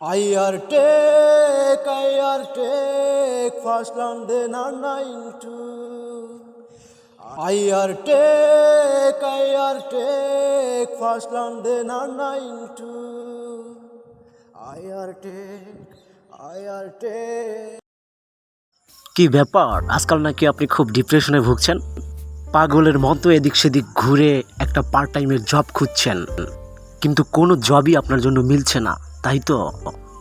I first land then a 9-2. I take first land then a 9-2. I take কি ব্যাপার, আজকাল নাকি আপনি খুব ডিপ্রেশনে ভুগছেন? পাগলের মতো এদিক সেদিক ঘুরে একটা পার্ট টাইমের জব খুঁজছেন, কিন্তু কোনো জবই আপনার জন্য মিলছে না, তাই তো?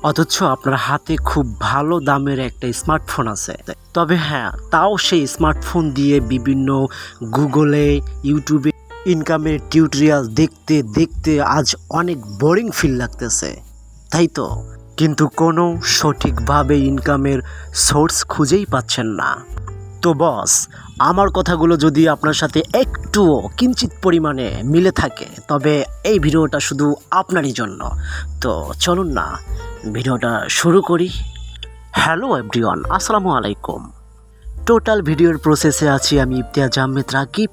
অথচ আপনার হাতে খুব ভালো দামের একটা স্মার্টফোন আছে। তবে হ্যাঁ, তাও সেই স্মার্টফোন দিয়ে বিভিন্ন গুগলে, ইউটিউবে ইনকামের টিউটোরিয়াল দেখতে দেখতে আজ অনেক বোরিং ফিল লাগতেছে, তাই তো? কিন্তু কোনো সঠিকভাবে ইনকামের সোর্স খুঁজেই পাচ্ছেন না। তো বস, আমার কথাগুলো যদি আপনার সাথে একটুও কিঞ্চিত পরিমাণে মিলে থাকে, তবে এই ভিডিওটা শুধু আপনারই জন্য। তো চলুন না ভিডিওটা শুরু করি। হ্যালো এভরিওয়ান, আসসালামু আলাইকুম। টোটাল ভিডিওর প্রসেসে আছি আমি ইফতিয়াজ আহমেদ রাকিব।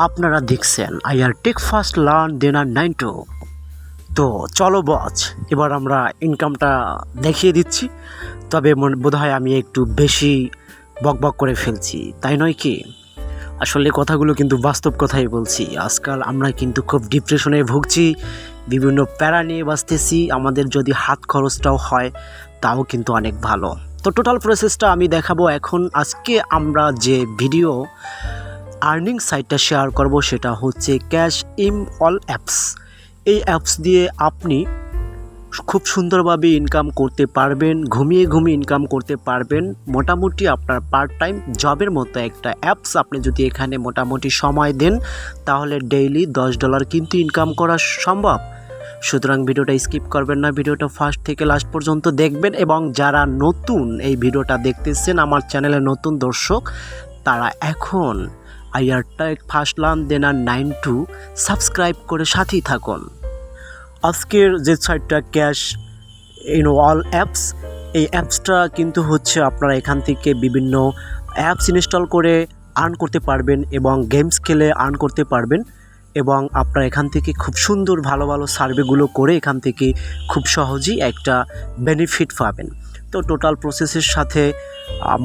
আপনারা দেখছেন টেক ফার্স্ট লার্ন দেন 9-2। তো চলো বস, এবার আমরা ইনকামটা দেখিয়ে দিচ্ছি। তবে বোধহয় আমি একটু বেশি বকবক করে ফেলছি, তাই নয় কি? আসলে কথাগুলো কিন্তু বাস্তব কথাই বলছি। আজকাল আমরা কিন্তু খুব ডিপ্রেশনে ভুগছি, বিভিন্ন প্যারা নিয়ে বাঁচতেছি। আমাদের যদি হাত খরচটাও হয় তাও কিন্তু অনেক ভালো। তো টোটাল প্রসেসটা আমি দেখাবো এখন। আজকে আমরা যে ভিডিও আর্নিং সাইটটা শেয়ার করব সেটা হচ্ছে ক্যাশ ইম অল অ্যাপস। এই অ্যাপস দিয়ে আপনি খুব সুন্দরভাবে ইনকাম করতে পারবেন, ঘুমিয়ে ঘুমিয়ে ইনকাম করতে পারবেন। মোটামুটি আপনার পার্ট টাইম জবের মতো একটা অ্যাপস। আপনি যদি এখানে মোটামুটি সময় দেন তাহলে ডেইলি $10 কিন্তু ইনকাম করা সম্ভব। সুতরাং ভিডিওটা স্কিপ করবেন না, ভিডিওটা ফার্স্ট থেকে লাস্ট পর্যন্ত দেখবেন। এবং যারা নতুন এই ভিডিওটা দেখতেছেন, আমার চ্যানেলে নতুন দর্শক, তারা এখন টেক ফার্স্ট লার্ন দেন 9-2 সাবস্ক্রাইব করে সাথেই থাকুন। আজকের যে সাইটটা ক্যাশ ইন অল অ্যাপস, এই অ্যাপসটা কিন্তু হচ্ছে আপনারা এখান থেকে বিভিন্ন অ্যাপস ইনস্টল করে আর্ন করতে পারবেন এবং গেমস খেলে আর্ন করতে পারবেন। এবং আপনারা এখান থেকে খুব সুন্দর ভালো ভালো সার্ভেগুলো করে এখান থেকে খুব সহজেই একটা বেনিফিট পাবেন। তো টোটাল প্রসেসের সাথে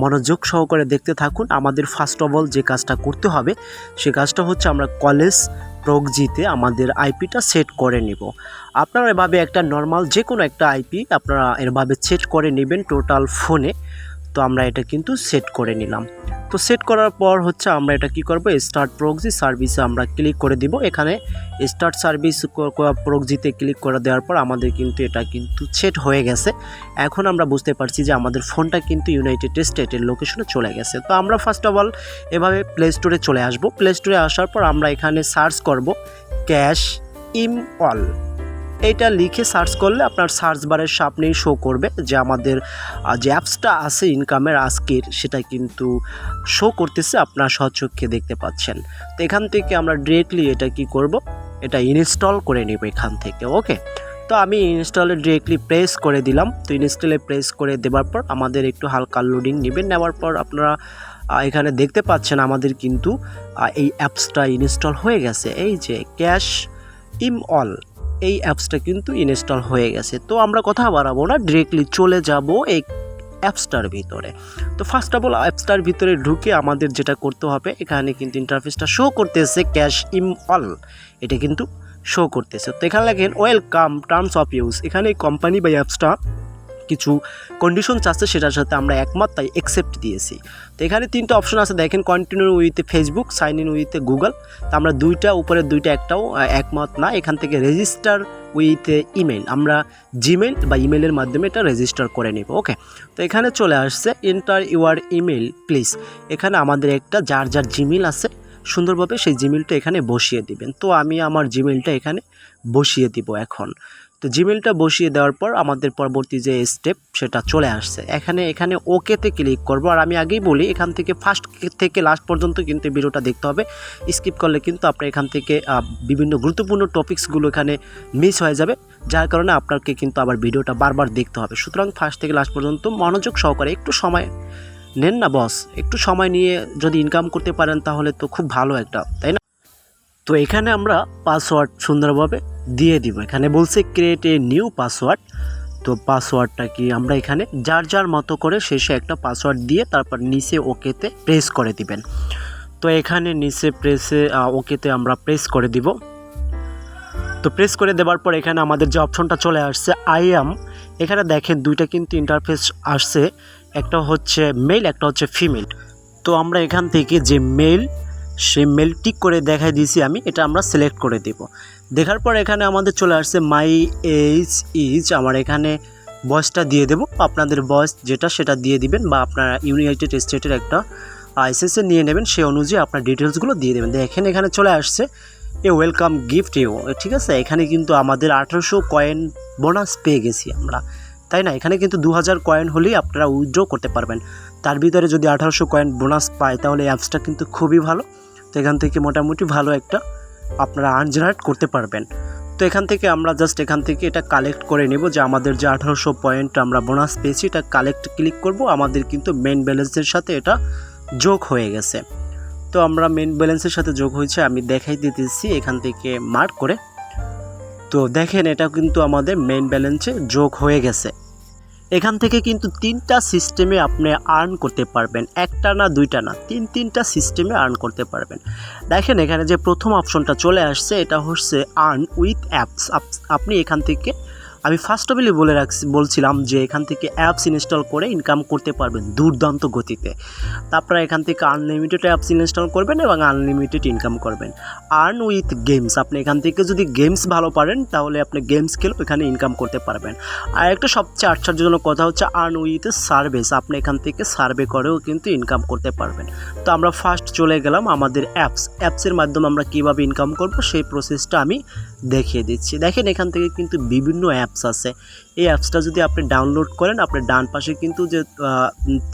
মনোযোগ সহকারে দেখতে থাকুন। আমাদের ফার্স্ট অফ অল যে কাজটা করতে হবে সে কাজটা হচ্ছে আমরা কলেজ প্রগজিতে আমাদের আইপিটা সেট করে নিব। আপনারা এভাবে একটা নর্মাল যে কোনো একটা আইপি আপনারা এভাবে সেট করে নেবেন টোটাল ফোনে। তো আমরা এটা কিন্তু সেট করে নিলাম। তো সেট করার পর হচ্ছে আমরা এটা কি করব, স্টার্ট প্রক্সি সার্ভিসে আমরা ক্লিক করে দিব। এখানে স্টার্ট সার্ভিস প্রক্সিতে ক্লিক করে দেওয়ার পর আমাদের কিন্তু এটা কিন্তু সেট হয়ে গেছে। এখন আমরা বুঝতে পারছি যে আমাদের ফোনটা কিন্তু ইউনাইটেড স্টেটের লোকেশনে চলে গেছে। তো আমরা ফার্স্ট অফ অল এভাবে প্লে স্টোরে চলে আসব। প্লে স্টোরে আসার পর আমরা এখানে সার্চ করব ক্যাশ ইম অল। এইটা লিখে সার্চ করলে আপনার সার্চ বারের সামনেই শো করবে যে আমাদের যে অ্যাপসটা আছে ইনকামের আজকের, সেটা কিন্তু শো করতেছে, আপনার স্বচক্ষে দেখতে পাচ্ছেন। তো এখান থেকে আমরা ডিরেক্টলি এটা কি করব, এটা ইনস্টল করে নেব এখান থেকে। ওকে, তো আমি ইনস্টলে ডিরেক্টলি প্রেস করে দিলাম। তো ইনস্টলে প্রেস করে দেওয়ার পর আমাদের একটু হালকা লোডিং নেবেন। নেওয়ার পর আপনারা এখানে দেখতে পাচ্ছেন আমাদের কিন্তু এই অ্যাপসটা ইনস্টল হয়ে গেছে। এই যে ক্যাশ ইম অল, এই অ্যাপসটা কিন্তু ইনস্টল হয়ে গেছে। তো আমরা কথা বাড়াবো না, ডিরেক্টলি চলে যাব এই অ্যাপসটার ভিতরে। তো ফার্স্ট অফ অল অ্যাপসটার ভিতরে ঢুকে আমাদের যেটা করতে হবে, এখানে কিন্তু ইন্টারফেসটা শো করতেছে ক্যাশ ইম অল, এটা কিন্তু শো করতেছে। তো এখানে লেখেন ওয়েলকাম টার্মস অফ ইউজ। এখানে এই কোম্পানি বা অ্যাপসটা কিছু কন্ডিশন চাচ্ছে, সেটার সাথে আমরা একমত, তাই অ্যাকসেপ্ট দিয়েছি। তো এখানে তিনটা অপশন আছে দেখেন, continue with Facebook, sign in with Google. তো আমরা দুইটা উপরে দুইটা একটাও একমত না। এখান থেকে রেজিস্টার উইথ ইমেল, আমরা জিমেল বা ইমেলের মাধ্যমে এটা রেজিস্টার করে নেব। ওকে, তো এখানে চলে আসছে এন্টার ইউর ইমেল প্লিজ। এখানে আমাদের একটা যার যার জিমেল আছে সুন্দরভাবে সেই জিমেলটা এখানে বসিয়ে দিবেন। তো আমি আমার জিমেলটা এখানে বসিয়ে দিব এখন। তো জিমেলটা বসিয়ে দেওয়ার পর আমাদের পরবর্তী যে স্টেপ সেটা চলে আসছে। এখানে ওকেতে ক্লিক করব। আর আমি আগেই বলি, এখান থেকে ফার্স্ট থেকে লাস্ট পর্যন্ত কিন্তু ভিডিওটা দেখতে হবে। স্কিপ করলে কিন্তু আপনার এখান থেকে বিভিন্ন গুরুত্বপূর্ণ টপিকসগুলো এখানে মিস হয়ে যাবে, যার কারণে আপনাকে কিন্তু আবার ভিডিওটা বারবার দেখতে হবে। সুতরাং ফার্স্ট থেকে লাস্ট পর্যন্ত মনোযোগ সহকারে একটু সময় নেন না বস, একটু সময় নিয়ে যদি ইনকাম করতে পারেন তাহলে তো খুব ভালো একটা, তাই না? তো এখানে আমরা পাসওয়ার্ড সুন্দরভাবে দিয়ে দিব। এখানে বলছে ক্রিয়েট এ নিউ পাসওয়ার্ড। তো পাসওয়ার্ডটা কি আমরা এখানে যার যার মতো করে শেষে একটা পাসওয়ার্ড দিয়ে তারপর নিচে ওকেতে প্রেস করে দিবেন। তো এখানে নিচে ওকেতে আমরা প্রেস করে দিব। তো প্রেস করে দেওয়ার পর এখানে আমাদের যে অপশনটা চলে আসছে আই অ্যাম, এখানে দেখেন দুইটা কিন্তু ইন্টারফেস আসছে, একটা হচ্ছে মেল, একটা হচ্ছে ফিমেল। তো আমরা এখান থেকে যে মেল, সেই মেল টিক করে দেখাই দিয়েছি আমি, এটা আমরা সিলেক্ট করে দেব। দেখার পর এখানে আমাদের চলে আসছে মাই এজ ইজ, আমার এখানে বয়সটা দিয়ে দেব, আপনাদের বয়স যেটা সেটা দিয়ে দিবেন, বা আপনারা ইউনাইটেড স্টেটের একটা এসএসএ নিয়ে নেবেন, সেই অনুযায়ী আপনার ডিটেলসগুলো দিয়ে দেবেন। দেখেন এখানে চলে আসছে এ ওয়েলকাম গিফট ইউ, ঠিক আছে। এখানে কিন্তু আমাদের 1800 কয়েন বোনাস পেয়ে গেছি আমরা, তাই না। এখানে কিন্তু 2000 কয়েন হলেই আপনারা উইথড্র করতে পারবেন। তার ভিতরে যদি 1800 কয়েন বোনাস পায় তাহলে অ্যাপসটা কিন্তু খুবই ভালো। তো এখান থেকে মোটামুটি ভালো একটা আপনারা আর্ন জেনারেট করতে পারবেন। তো এখান থেকে আমরা জাস্ট এখান থেকে এটা কালেক্ট করে নেব, যে আমাদের যে 1800 পয়েন্ট আমরা বোনাস পেয়েছি এটা কালেক্ট ক্লিক করব, আমাদের কিন্তু মেন ব্যালেন্সের সাথে এটা যোগ হয়ে গেছে। তো আমরা মেন ব্যালেন্সের সাথে যোগ হয়েছে আমি দেখাই দিতেছি এখান থেকে মার্ক করে। তো দেখেন এটা কিন্তু আমাদের মেন ব্যালেন্সে যোগ হয়ে গেছে। এখান থেকে কিন্তু 3টা সিস্টেমে আপনি আর্ন করতে পারবেন, একটা না দুইটা না, তিনটা সিস্টেমে আর্ন করতে পারবেন। দেখেন এখানে যে প্রথম অপশনটা চলে আসছে এটা হচ্ছে আর্ন উইথ অ্যাপস। আপনি এখান থেকে আমি ফার্স্ট অফ অল বলছিলাম যে এখান থেকে অ্যাপস ইনস্টল করে ইনকাম করতে পারবেন দুর্দান্ত গতিতে। তারপরে এখান থেকে আনলিমিটেড অ্যাপস ইনস্টল করবেন এবং আনলিমিটেড ইনকাম করবেন। আর্ন উইথ গেমস, আপনি এখান থেকে যদি গেমস ভালো পারেন তাহলে আপনি গেমস খেলে এখানে ইনকাম করতে পারবেন। আর একটা সবচেয়ে আশ্চর্যজনক কথা হচ্ছে আর্ন উইথ সার্ভিস, আপনি এখান থেকে সার্ভে করেও কিন্তু ইনকাম করতে পারবেন। তো আমরা ফার্স্ট চলে গেলাম আমাদের অ্যাপসের মাধ্যমে আমরা কীভাবে ইনকাম করব সেই প্রসেসটা আমি দেখিয়ে দিচ্ছি। দেখেন এখান থেকে কিন্তু বিভিন্ন অ্যাপস আছে, এই অ্যাপসটা যদি আপনি ডাউনলোড করেন আপনার ডান পাশে কিন্তু যে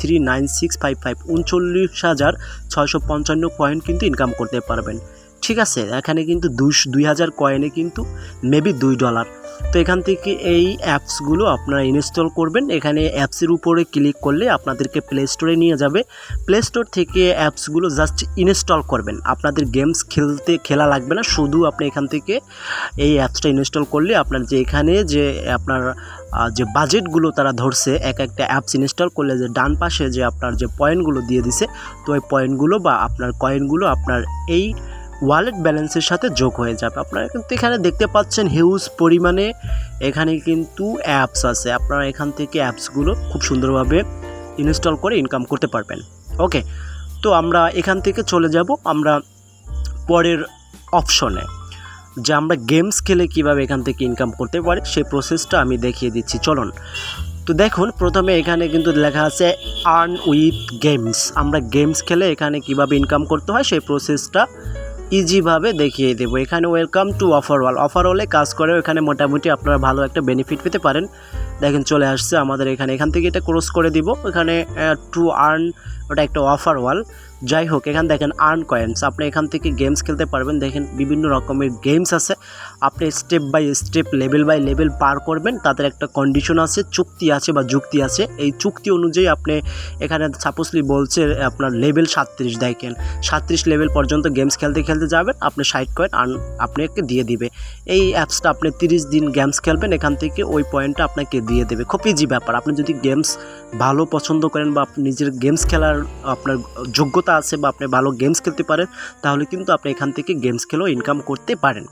39655 39,655 কয়েন কিন্তু ইনকাম করতে পারবেন, ঠিক আছে। এখানে কিন্তু 2000 কয়েনে কিন্তু মেবি $2। তো এখান থেকে এই অ্যাপসগুলো আপনারা ইনস্টল করবেন। এখানে অ্যাপসের উপরে ক্লিক করলে আপনাদেরকে প্লে স্টোরে নিয়ে যাবে, প্লে স্টোর থেকে অ্যাপসগুলো জাস্ট ইনস্টল করবেন। আপনাদের গেমস খেলা লাগবে না, শুধু আপনি এখান থেকে এই অ্যাপসটা ইনস্টল করলে আপনার যে এখানে যে আপনার যে বাজেটগুলো তারা ধরছে এক একটা অ্যাপস ইনস্টল করলে যে ডান পাশে যে আপনার যে পয়েন্টগুলো দিয়ে দিছে, তো ওই পয়েন্টগুলো বা আপনার কয়েনগুলো আপনার এই ওয়ালেট ব্যালেন্সের সাথে যোগ হয়ে যাবে। আপনারা কিন্তু এখানে দেখতে পাচ্ছেন হিউজ পরিমাণে এখানে কিন্তু অ্যাপস আছে, আপনারা এখান থেকে অ্যাপসগুলো খুব সুন্দরভাবে ইনস্টল করে ইনকাম করতে পারবেন। ওকে, তো আমরা এখান থেকে চলে যাব আমরা পরের অপশনে, যে আমরা গেমস খেলে কিভাবে এখান থেকে ইনকাম করতে পারি সেই প্রসেসটা আমি দেখিয়ে দিচ্ছি, চলুন। তো দেখুন প্রথমে এখানে কিন্তু লেখা আছে আর্ন উইথ গেমস, আমরা গেমস খেলে এখানে কিভাবে ইনকাম করতে হয় সেই প্রসেসটা ইজিভাবে দেখিয়ে দেবো। এখানে ওয়েলকাম টু অফারওয়ালে কাজ করে, এখানে মোটামুটি আপনারা ভালো একটা বেনিফিট পেতে পারেন। দেখেন চলে আসছে আমাদের এখান থেকে এটা ক্রস করে দিব, এখানে টু আর্ন, ওটা একটা অফার ওয়াল। যাই হোক এখানে দেখেন আর্ন কয়েন্স, আপনি এখান থেকে গেমস খেলতে পারবেন। দেখেন বিভিন্ন রকমের গেমস আছে, আপনি step by step level by level পার করবেন, তাদের একটা কন্ডিশন আছে, চুক্তি আছে বা যুক্তি আছে। এই চুক্তি অনুযায়ী আপনি এখানে সাপোজলি বলছে আপনার লেভেল 37, দেখেন 37 লেভেল পর্যন্ত গেমস খেলতে যাবেন, আপনি 60 কয়েন আপনাকে দিয়ে দিবে। এই অ্যাপসটা আপনি 30 দিন গেমস খেলবেন, এখান থেকে ওই পয়েন্টটা আপনাকে দিয়ে দেবে। খুব ইজি ব্যাপার। আপনি যদি গেমস ভালো পছন্দ করেন বা আপনি নিজের গেমস খেলার আপনার যোগ্যতা আছে বা আপনি ভালো গেমস খেলতে পারেন, তাহলে কিন্তু আপনি এখান থেকে গেমস খেলেও ইনকাম করতে পারেন।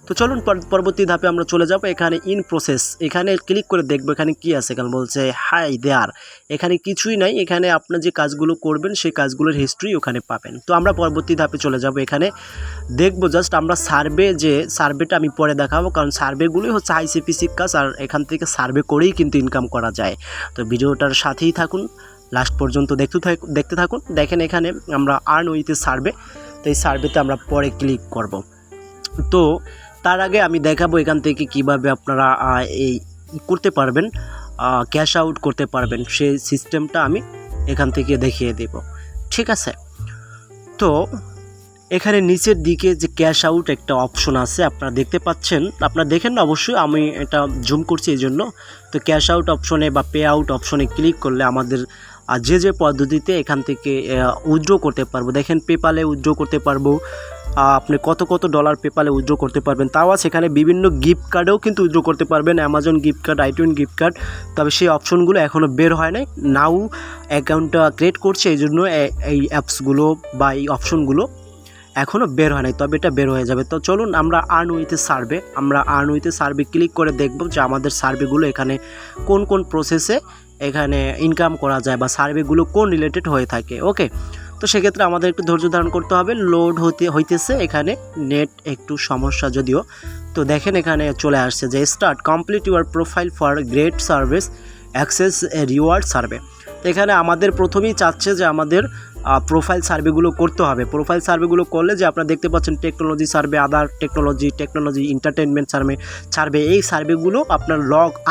তো চলুন পরবর্তী ধাপে আমরা চলে যাব। এখানে ইন প্রসেস, এখানে ক্লিক করে দেখবো এখানে কি আছে। এখানে বলছে হাই দেয়ার, এখানে কিছুই নাই, এখানে আপনার যে কাজগুলো করবেন সেই কাজগুলোর হিস্ট্রি ওখানে পাবেন। তো আমরা পরবর্তী ধাপে চলে যাব, এখানে দেখবো জাস্ট আমরা সার্ভেটা আমি পরে দেখাবো, কারণ সার্ভেগুলোই হচ্ছে আইসিপিসির কাজ, আর এখান থেকে সার্ভে করেই কিন্তু ইনকাম করা যায়। তো ভিডিওটার সাথেই থাকুন, লাস্ট পর্যন্ত দেখতে থাকুন। দেখেন এখানে আমরা আর্ন উইথ সার্ভে, তো এই সার্ভেতে আমরা পরে ক্লিক করব। তো তার আগে আমি দেখাবো এখান থেকে কিভাবে আপনারা এই করতে পারবেন, ক্যাশ আউট করতে পারবেন, সেই সিস্টেমটা আমি এখান থেকে দেখিয়ে দেব, ঠিক আছে। তো এখানে নিচের দিকে যে ক্যাশ আউট একটা অপশন আছে আপনারা দেখতে পাচ্ছেন, আপনারা দেখেন না অবশ্যই, আমি এটা জুম করছি এই জন্য। তো ক্যাশ আউট অপশনে বা পে আউট অপশনে ক্লিক করলে আমাদের যে পদ্ধতিতে এখান থেকে উইথড্র করতে পারবো, দেখেন পেপালে উইথড্র করতে পারবো, আপনি কত কত ডলার পেপালে উইথড্র করতে পারবেন, তাও সেখানে বিভিন্ন গিফট কার্ডেও কিন্তু উইথড্র করতে পারবেন, Amazon gift card, iTunes gift card. তবে সেই অপশনগুলো এখনও বের হয় নাই, নাও অ্যাকাউন্টটা ক্রিয়েট করছে, এই জন্য এই অ্যাপসগুলো বা এই অপশনগুলো এখনও বের হয় নাই, তবে এটা বের হয়ে যাবে। তো চলুন আমরা আর্ন উইথ সার্ভে, আমরা আর্ন উইথ সার্ভে ক্লিক করে দেখব যে আমাদের সার্ভেগুলো এখানে কোন কোন প্রসেসে এখানে ইনকাম করা যায় বা সার্ভেগুলো কোন রিলেটেড হয়ে থাকে। ওকে, তো সেক্ষেত্রে আমাদের একটু ধৈর্য ধারণ করতে হবে, লোড হইতেছে এখানে, নেট একটু সমস্যা যদিও। তো দেখেন এখানে চলে আসছে যে start complete your profile for great service access reward survey. তো এখানে আমাদের প্রথমেই চাচ্ছে যে আমাদের প্রোফাইল সার্ভেগুলো করতে হবে। প্রোফাইল সার্ভেগুলো করলে যে আপনারা দেখতে পাচ্ছেন টেকনোলজি সার্ভে, আদার টেকনোলজি এন্টারটেনমেন্ট সার্ভে এই সার্ভেগুলো আপনার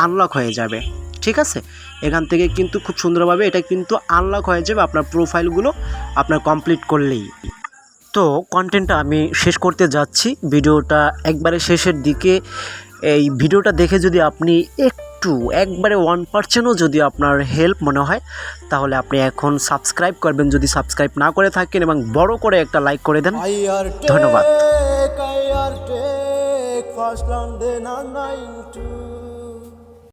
আনলক হয়ে যাবে। ঠিক আছে, এখান থেকে কিন্তু খুব সুন্দরভাবে এটা কিন্তু আনলক হয়ে যাবে আপনার প্রোফাইলগুলো আপনার কমপ্লিট করলেই। তো কন্টেন্টটা আমি শেষ করতে যাচ্ছি, ভিডিওটা একবারে শেষের দিকে। এই ভিডিওটা দেখে যদি আপনি একবারে 1%ও যদি আপনার হেল্প মনে হয়, তাহলে আপনি এখন সাবস্ক্রাইব করবেন যদি সাবস্ক্রাইব না করে থাকেন, এবং বড় করে একটা লাইক করে দেন। ধন্যবাদ। I are take first land then are 9 to